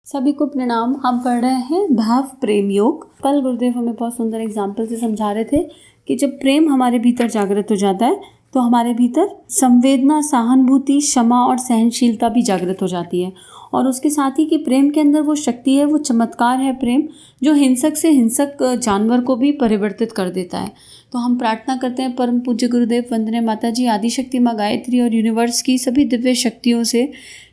सभी को प्रणाम। हम पढ़ रहे हैं भाव प्रेम योग। कल गुरुदेव हमें बहुत सुंदर एग्जाम्पल से समझा रहे थे कि जब प्रेम हमारे भीतर जागृत हो जाता है तो हमारे भीतर संवेदना, सहानुभूति, क्षमा और सहनशीलता भी जागृत हो जाती है। और उसके साथ ही कि प्रेम के अंदर वो शक्ति है, वो चमत्कार है प्रेम, जो हिंसक से हिंसक जानवर को भी परिवर्तित कर देता है। तो हम प्रार्थना करते हैं परम पूज्य गुरुदेव वंदनीय माता जी, आदिशक्ति माँ गायत्री और यूनिवर्स की सभी दिव्य शक्तियों से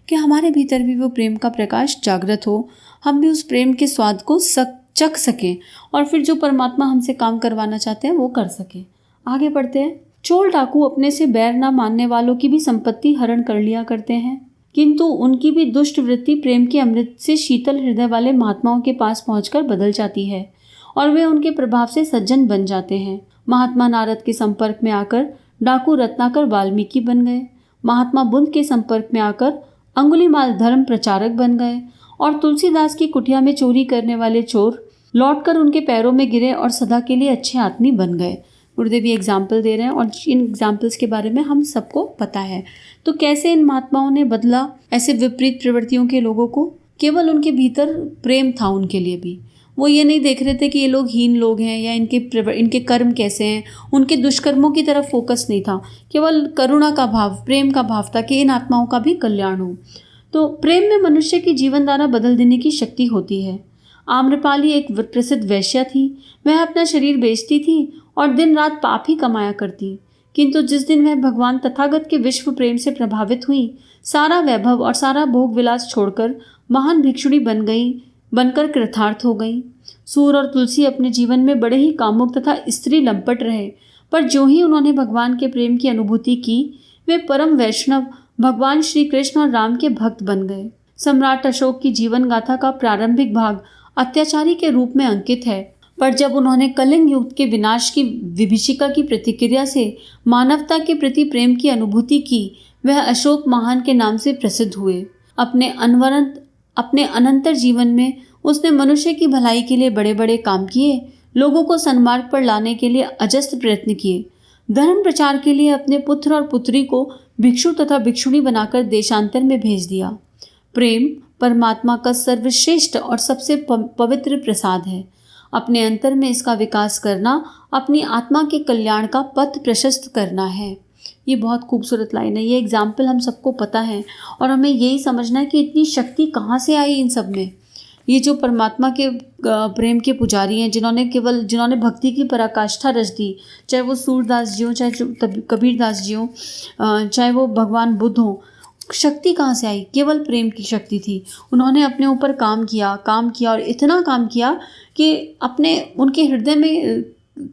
कि हमारे भीतर भी वो प्रेम का प्रकाश जागृत हो, हम भी उस प्रेम के स्वाद को चख सकें और फिर जो परमात्मा हमसे काम करवाना चाहते हैं वो कर सकें। आगे बढ़ते हैं। चोर डाकू अपने से बैर न मानने वालों की भी संपत्ति हरण कर लिया करते हैं, किंतु उनकी भी दुष्ट वृत्ति प्रेम के अमृत से शीतल हृदय वाले महात्माओं के पास पहुंचकर बदल जाती है और वे उनके प्रभाव से सज्जन बन जाते हैं। महात्मा नारद के संपर्क में आकर डाकू रत्नाकर वाल्मीकि बन गए। महात्मा बुद्ध के संपर्क में आकर अंगुलीमाल धर्म प्रचारक बन गए और तुलसीदास की कुटिया में चोरी करने वाले चोर लौटकर उनके पैरों में गिरे और सदा के लिए अच्छे आदमी बन गए। गुरुदेव ये एग्जाम्पल दे रहे हैं और इन एग्जाम्पल्स के बारे में हम सबको पता है। तो कैसे इन महात्माओं ने बदला ऐसे विपरीत प्रवृत्तियों के लोगों को? केवल उनके भीतर प्रेम था उनके लिए भी। वो ये नहीं देख रहे थे कि ये लोग हीन लोग हैं या इनके कर्म कैसे हैं, उनके दुष्कर्मों की तरफ फोकस नहीं था। केवल करुणा का भाव, प्रेम का भाव था कि इन आत्माओं का भी कल्याण हो। तो प्रेम में मनुष्य की जीवन धारा बदल देने की शक्ति होती है। आम्रपाली एक प्रसिद्ध वैश्या थी। वह अपना शरीर बेचती थी और दिन रात पाप ही कमाया करती, किंतु जिस दिन वह भगवान तथागत के विश्व प्रेम से प्रभावित हुई, सारा वैभव और सारा भोग विलास छोड़कर महान भिक्षुणी बनकर कृतार्थ हो गई। सूर और तुलसी अपने जीवन में बड़े ही कामुक तथा स्त्री लंपट रहे, पर जो ही उन्होंने भगवान के प्रेम की अनुभूति की, वे परम वैष्णव भगवान श्री कृष्ण और राम के भक्त बन गए। सम्राट अशोक की जीवन गाथा का प्रारंभिक भाग अत्याचारी के रूप में अंकित है, पर जब उन्होंने कलिंग युग के विनाश की विभीषिका की प्रतिक्रिया से मानवता के प्रति प्रेम की अनुभूति की, वह अशोक महान के नाम से प्रसिद्ध हुए। अपने अनंतर जीवन में उसने मनुष्य की भलाई के लिए बड़े बड़े काम किए, लोगों को सन्मार्ग पर लाने के लिए अजस्त्र प्रयत्न किए, धर्म प्रचार के लिए अपने पुत्र और पुत्री को भिक्षु तथा भिक्षुणी बनाकर देशांतर में भेज दिया। प्रेम परमात्मा का सर्वश्रेष्ठ और सबसे पवित्र प्रसाद है। अपने अंतर में इसका विकास करना अपनी आत्मा के कल्याण का पथ प्रशस्त करना है। ये बहुत खूबसूरत लाइन है। ये एग्जाम्पल हम सबको पता है और हमें यही समझना है कि इतनी शक्ति कहाँ से आई इन सब में। ये जो परमात्मा के प्रेम के पुजारी हैं, जिन्होंने भक्ति की पराकाष्ठा रच दी, चाहे वो सूरदास जी हों, चाहे कबीरदास जी हों, चाहे वो भगवान बुद्ध हों, शक्ति कहाँ से आई? केवल प्रेम की शक्ति थी। उन्होंने अपने ऊपर काम किया और इतना काम किया कि उनके हृदय में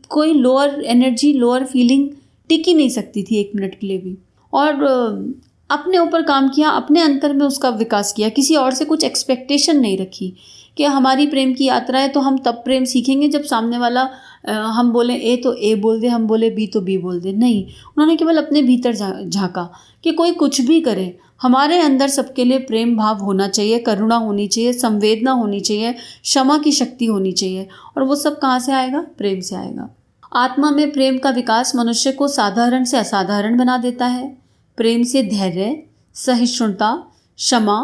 कोई लोअर एनर्जी, लोअर फीलिंग टिक ही नहीं सकती थी एक मिनट के लिए भी। और अपने ऊपर काम किया, अपने अंतर में उसका विकास किया, किसी और से कुछ एक्सपेक्टेशन नहीं रखी कि हमारी प्रेम की यात्रा है तो हम तब प्रेम सीखेंगे जब सामने वाला हम बोले ए तो ए बोल दे, हम बोले बी तो बी बोल दे। नहीं, उन्होंने केवल अपने भीतर झांका कि कोई कुछ भी करे, हमारे अंदर सबके लिए प्रेम भाव होना चाहिए, करुणा होनी चाहिए, संवेदना होनी चाहिए, क्षमा की शक्ति होनी चाहिए। और वो सब कहाँ से आएगा? प्रेम से आएगा। आत्मा में प्रेम का विकास मनुष्य को साधारण से असाधारण बना देता है। प्रेम से धैर्य, सहिष्णुता, क्षमा,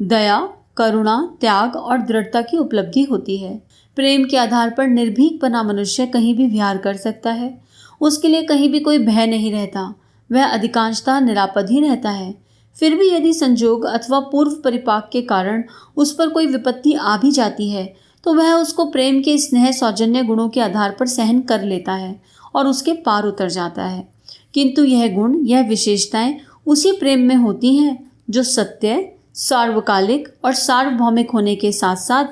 दया, करुणा, त्याग और दृढ़ता की उपलब्धि होती है। प्रेम के आधार पर निर्भीक बना मनुष्य कहीं भी विहार कर सकता है। उसके लिए कहीं भी कोई भय नहीं रहता। वह अधिकांशतः निरापद ही रहता है। फिर भी यदि संजोग अथवा पूर्व परिपाक के कारण उस पर कोई विपत्ति आ भी जाती है तो वह उसको प्रेम के स्नेह सौजन्य गुणों के आधार पर सहन कर लेता है और उसके पार उतर जाता है। किंतु यह गुण, यह विशेषताएं उसी प्रेम में होती हैं जो सत्य, सार्वकालिक और सार्वभौमिक होने के साथ साथ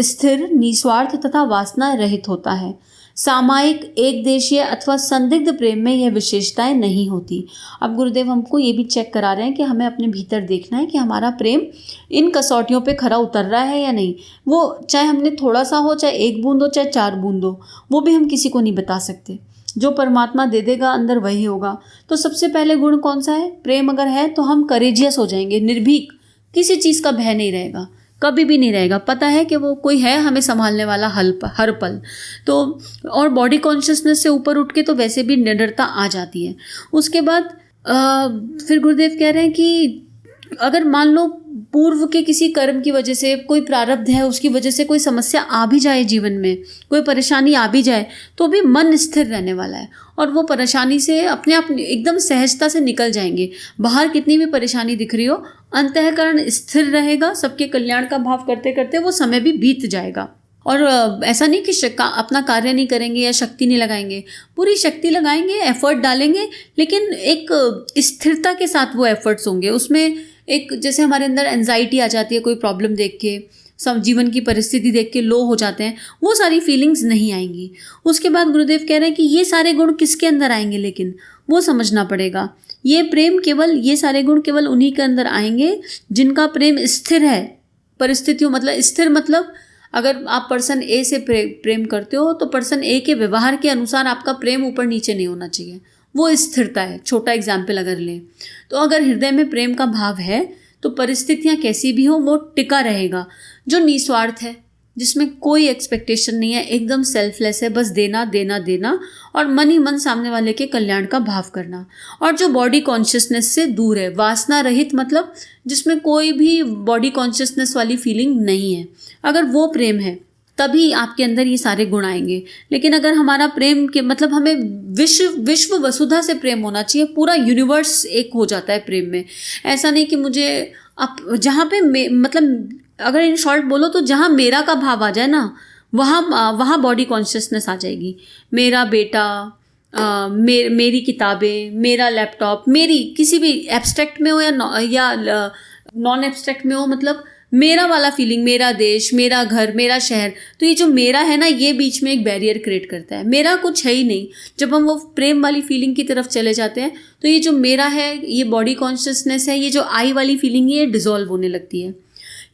स्थिर, निस्वार्थ तथा वासना रहित होता है। सामायिक, एक देशीय अथवा संदिग्ध प्रेम में यह विशेषताएं नहीं होती। अब गुरुदेव हमको ये भी चेक करा रहे हैं कि हमें अपने भीतर देखना है कि हमारा प्रेम इन कसौटियों पे खरा उतर रहा है या नहीं। वो चाहे हमने थोड़ा सा हो, चाहे 1 बूंद हो, चाहे 4 बूंद हो, वो भी हम किसी को नहीं बता सकते। जो परमात्मा दे देगा अंदर वही होगा। तो सबसे पहले गुण कौन सा है? प्रेम अगर है तो हम करेजियस हो जाएंगे, निर्भीक, किसी चीज़ का भय नहीं रहेगा, कभी भी नहीं रहेगा। पता है कि वो कोई है हमें संभालने वाला हर पल। तो और बॉडी कॉन्शियसनेस से ऊपर उठ के तो वैसे भी निडरता आ जाती है। उसके बाद फिर गुरुदेव कह रहे हैं कि अगर मान लो पूर्व के किसी कर्म की वजह से, कोई प्रारब्ध है उसकी वजह से कोई समस्या आ भी जाए जीवन में, कोई परेशानी आ भी जाए, तो भी मन स्थिर रहने वाला है और वो परेशानी से अपने आप एकदम सहजता से निकल जाएंगे। बाहर कितनी भी परेशानी दिख रही हो, अंतःकरण स्थिर रहेगा, सबके कल्याण का भाव करते करते वो समय भी बीत जाएगा। और ऐसा नहीं कि अपना कार्य नहीं करेंगे या शक्ति नहीं लगाएंगे, पूरी शक्ति लगाएंगे, एफर्ट डालेंगे, लेकिन एक स्थिरता के साथ वो एफर्ट्स होंगे। उसमें एक, जैसे हमारे अंदर एंजाइटी आ जाती है कोई प्रॉब्लम देख के, सब जीवन की परिस्थिति देख के लो हो जाते हैं, वो सारी फीलिंग्स नहीं आएंगी। उसके बाद गुरुदेव कह रहे हैं कि ये सारे गुण किसके अंदर आएंगे, लेकिन वो समझना पड़ेगा। ये प्रेम केवल, ये सारे गुण केवल उन्हीं के अंदर आएंगे जिनका प्रेम स्थिर है परिस्थितियों, मतलब स्थिर मतलब अगर आप पर्सन ए से प्रेम करते हो तो पर्सन ए के व्यवहार के अनुसार आपका प्रेम ऊपर नीचे नहीं होना चाहिए, वो स्थिरता है। छोटा एग्जाम्पल अगर लें तो अगर हृदय में प्रेम का भाव है तो परिस्थितियाँ कैसी भी हो वो टिका रहेगा। जो निस्वार्थ है, जिसमें कोई एक्सपेक्टेशन नहीं है, एकदम सेल्फलेस है, बस देना देना देना और मन ही मन सामने वाले के कल्याण का भाव करना। और जो बॉडी कॉन्शियसनेस से दूर है, वासना रहित, मतलब जिसमें कोई भी बॉडी कॉन्शियसनेस वाली फीलिंग नहीं है, अगर वो प्रेम है तभी आपके अंदर ये सारे गुण आएंगे। लेकिन अगर हमारा प्रेम के मतलब हमें विश्व वसुधा से प्रेम होना चाहिए, पूरा यूनिवर्स एक हो जाता है प्रेम में। ऐसा नहीं कि मुझे जहाँ पे मतलब अगर इन शॉर्ट बोलो तो जहाँ मेरा का भाव आ जाए ना, वहाँ बॉडी कॉन्शियसनेस आ जाएगी। मेरा बेटा, मेरी किताबें, मेरा लैपटॉप, मेरी किसी भी एब्स्ट्रैक्ट में हो या नॉन एब्स्ट्रैक्ट में हो, मतलब मेरा वाला फीलिंग, मेरा देश, मेरा घर, मेरा शहर, तो ये जो मेरा है ना, ये बीच में एक बैरियर क्रिएट करता है। मेरा कुछ है ही नहीं। जब हम वो प्रेम वाली फीलिंग की तरफ चले जाते हैं तो ये जो मेरा है, ये बॉडी कॉन्शियसनेस है, ये जो आई वाली फीलिंग है, ये डिसॉल्व होने लगती है।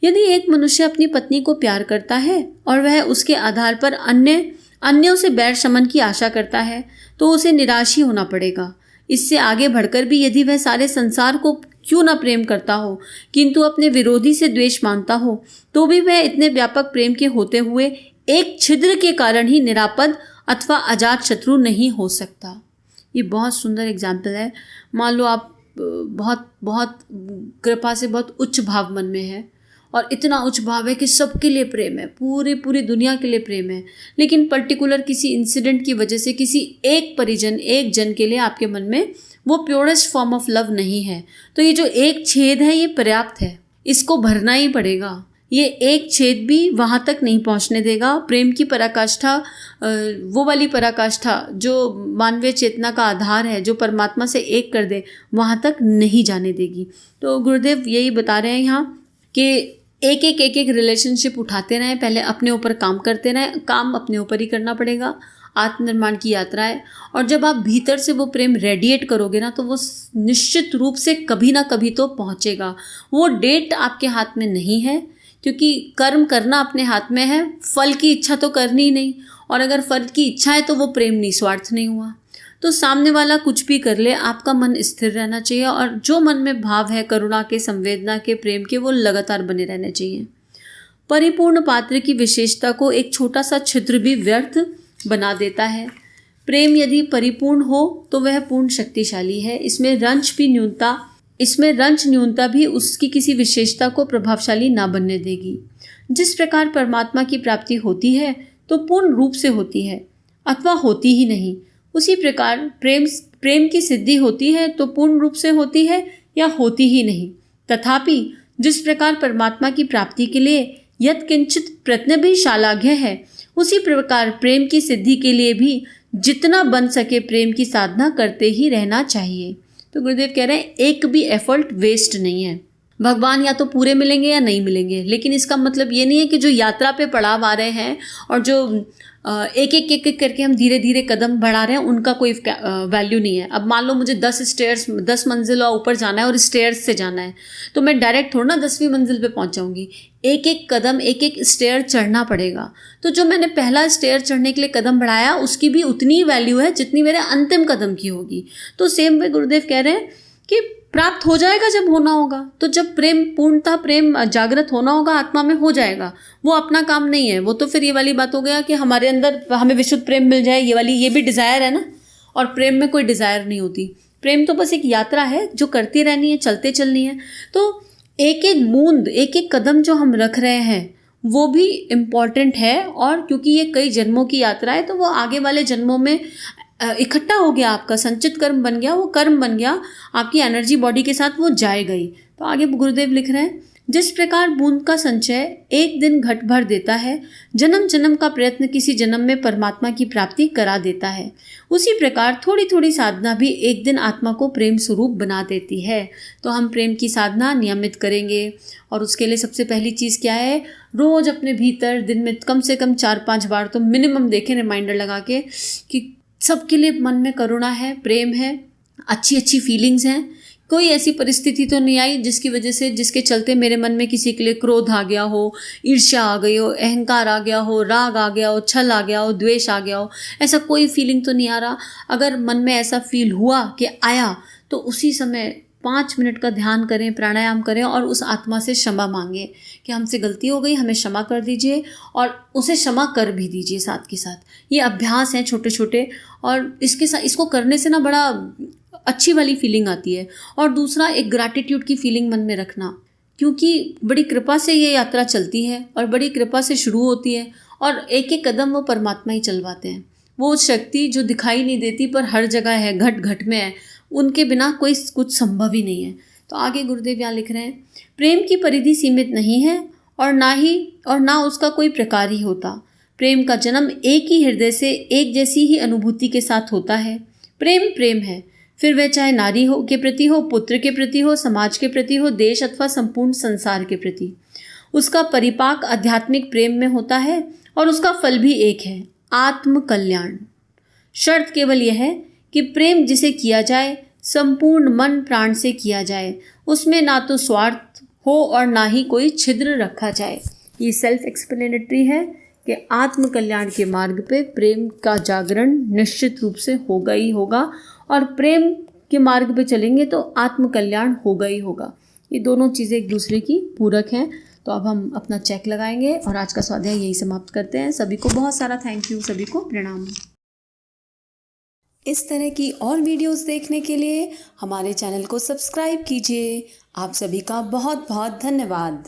यदि एक मनुष्य अपनी पत्नी को प्यार करता है और वह उसके आधार पर अन्यों से बैर शमन की आशा करता है तो उसे निराश ही होना पड़ेगा। इससे आगे बढ़कर भी यदि वह सारे संसार को क्यों ना प्रेम करता हो, किंतु अपने विरोधी से द्वेष मानता हो, तो भी वह इतने व्यापक प्रेम के होते हुए एक छिद्र के कारण ही निरापद अथवा अजात शत्रु नहीं हो सकता। ये बहुत सुंदर एग्जाम्पल है। मान लो आप बहुत बहुत कृपा से बहुत उच्च भाव मन में है और इतना उच्च भाव है कि सबके लिए प्रेम है, पूरी दुनिया के लिए प्रेम है, लेकिन पर्टिकुलर किसी इंसिडेंट की वजह से किसी एक परिजन, एक जन के लिए आपके मन में वो प्योरेस्ट फॉर्म ऑफ लव नहीं है, तो ये जो एक छेद है ये पर्याप्त है, इसको भरना ही पड़ेगा। ये एक छेद भी वहाँ तक नहीं पहुँचने देगा। प्रेम की पराकाष्ठा, वो वाली पराकाष्ठा जो मानवीय चेतना का आधार है, जो परमात्मा से एक कर दे, वहाँ तक नहीं जाने देगी। तो गुरुदेव यही बता रहे हैं यहाँ कि एक एक रिलेशनशिप उठाते रहें, पहले अपने ऊपर काम करते रहें। काम अपने ऊपर ही करना पड़ेगा, आत्मनिर्माण की यात्रा है। और जब आप भीतर से वो प्रेम रेडिएट करोगे ना, तो वो निश्चित रूप से कभी ना कभी तो पहुँचेगा। वो डेट आपके हाथ में नहीं है, क्योंकि कर्म करना अपने हाथ में है, फल की इच्छा तो करनी ही नहीं। और अगर फल की इच्छा है तो वो प्रेम निस्वार्थ नहीं हुआ। तो सामने वाला कुछ भी कर ले, आपका मन स्थिर रहना चाहिए और जो मन में भाव है करुणा के, संवेदना के, प्रेम के, वो लगातार बने रहने चाहिए। परिपूर्ण पात्र की विशेषता को एक छोटा सा छिद्र भी व्यर्थ बना देता है। प्रेम यदि परिपूर्ण हो तो वह पूर्ण शक्तिशाली है। इसमें रंच न्यूनता भी उसकी किसी विशेषता को प्रभावशाली ना बनने देगी। जिस प्रकार परमात्मा की प्राप्ति होती है तो पूर्ण रूप से होती है अथवा होती ही नहीं, उसी प्रकार प्रेम की सिद्धि होती है तो पूर्ण रूप से होती है या होती ही नहीं। तथापि जिस प्रकार परमात्मा की प्राप्ति के लिए यत्किंचित प्रयत्न भी शालाघ्य है, उसी प्रकार प्रेम की सिद्धि के लिए भी जितना बन सके प्रेम की साधना करते ही रहना चाहिए। तो गुरुदेव कह रहे हैं एक भी एफर्ट वेस्ट नहीं है। भगवान या तो पूरे मिलेंगे या नहीं मिलेंगे, लेकिन इसका मतलब ये नहीं है कि जो यात्रा पे पड़ाव आ रहे हैं और जो एक एक करके हम धीरे धीरे कदम बढ़ा रहे हैं, उनका कोई वैल्यू नहीं है। अब मान लो मुझे 10 मंजिल ऊपर जाना है और स्टेयर्स से जाना है, तो मैं डायरेक्ट थोड़ा ना 10वीं मंजिल पे पहुंच जाऊंगी। एक एक कदम, एक एक स्टेयर चढ़ना पड़ेगा। तो जो मैंने पहला स्टेयर चढ़ने के लिए कदम बढ़ाया, उसकी भी उतनी वैल्यू है जितनी मेरे अंतिम कदम की होगी। तो सेम वे गुरुदेव कह रहे हैं कि प्राप्त हो जाएगा जब होना होगा। तो जब प्रेम पूर्णतः प्रेम जागृत होना होगा, आत्मा में हो जाएगा। वो अपना काम नहीं है। वो तो फिर ये वाली बात हो गया कि हमारे अंदर हमें विशुद्ध प्रेम मिल जाए, ये भी डिज़ायर है ना। और प्रेम में कोई डिज़ायर नहीं होती। प्रेम तो बस एक यात्रा है जो करती रहनी है, चलते चलनी है। तो एक एक बूंद, एक एक कदम जो हम रख रहे हैं वो भी इम्पॉर्टेंट है। और क्योंकि ये कई जन्मों की यात्रा है तो वो आगे वाले जन्मों में इकट्ठा हो गया, आपका संचित कर्म बन गया, वो कर्म बन गया, आपकी एनर्जी बॉडी के साथ वो जाए गई। तो आगे गुरुदेव लिख रहे हैं, जिस प्रकार बूंद का संचय एक दिन घट भर देता है, जन्म जन्म का प्रयत्न किसी जन्म में परमात्मा की प्राप्ति करा देता है, उसी प्रकार थोड़ी थोड़ी साधना भी एक दिन आत्मा को प्रेम स्वरूप बना देती है। तो हम प्रेम की साधना नियमित करेंगे और उसके लिए सबसे पहली चीज़ क्या है, रोज़ अपने भीतर दिन में कम से कम 4-5 बार तो मिनिमम देखें, रिमाइंडर लगा के कि सबके लिए मन में करुणा है, प्रेम है, अच्छी अच्छी फीलिंग्स हैं। कोई ऐसी परिस्थिति तो नहीं आई जिसकी वजह से, जिसके चलते मेरे मन में किसी के लिए क्रोध आ गया हो, ईर्ष्या आ गई हो, अहंकार आ गया हो, राग आ गया हो, छल आ गया हो, द्वेष आ गया हो, ऐसा कोई फीलिंग तो नहीं आ रहा। अगर मन में ऐसा फील हुआ कि आया तो उसी समय 5 मिनट का ध्यान करें, प्राणायाम करें और उस आत्मा से क्षमा मांगें कि हमसे गलती हो गई, हमें क्षमा कर दीजिए, और उसे क्षमा कर भी दीजिए साथ के साथ। ये अभ्यास हैं छोटे छोटे, और इसके साथ इसको करने से ना बड़ा अच्छी वाली फीलिंग आती है। और दूसरा, एक ग्रैटिट्यूड की फीलिंग मन में रखना, क्योंकि बड़ी कृपा से ये यात्रा चलती है और बड़ी कृपा से शुरू होती है, और एक एक कदम वो परमात्मा ही चलवाते हैं। वो शक्ति जो दिखाई नहीं देती पर हर जगह है, घट घट में है, उनके बिना कोई कुछ संभव ही नहीं है। तो आगे गुरुदेव यहाँ लिख रहे हैं, प्रेम की परिधि सीमित नहीं है और ना उसका कोई प्रकार ही होता। प्रेम का जन्म एक ही हृदय से एक जैसी ही अनुभूति के साथ होता है। प्रेम प्रेम है, फिर वह चाहे नारी हो के प्रति हो, पुत्र के प्रति हो, समाज के प्रति हो, देश अथवा संपूर्ण संसार के प्रति। उसका परिपाक आध्यात्मिक प्रेम में होता है और उसका फल भी एक है, आत्म कल्याण। शर्त केवल यह है कि प्रेम जिसे किया जाए संपूर्ण मन प्राण से किया जाए, उसमें ना तो स्वार्थ हो और ना ही कोई छिद्र रखा जाए। ये सेल्फ एक्सप्लेनेटरी है कि आत्म कल्याण के मार्ग पे प्रेम का जागरण निश्चित रूप से होगा ही होगा, और प्रेम के मार्ग पे चलेंगे तो आत्म कल्याण होगा ही होगा। ये दोनों चीज़ें एक दूसरे की पूरक हैं। तो अब हम अपना चेक लगाएंगे और आज का स्वाध्याय यही समाप्त करते हैं। सभी को बहुत सारा थैंक यू, सभी को प्रणाम। इस तरह की और वीडियोस देखने के लिए हमारे चैनल को सब्सक्राइब कीजिए। आप सभी का बहुत बहुत धन्यवाद।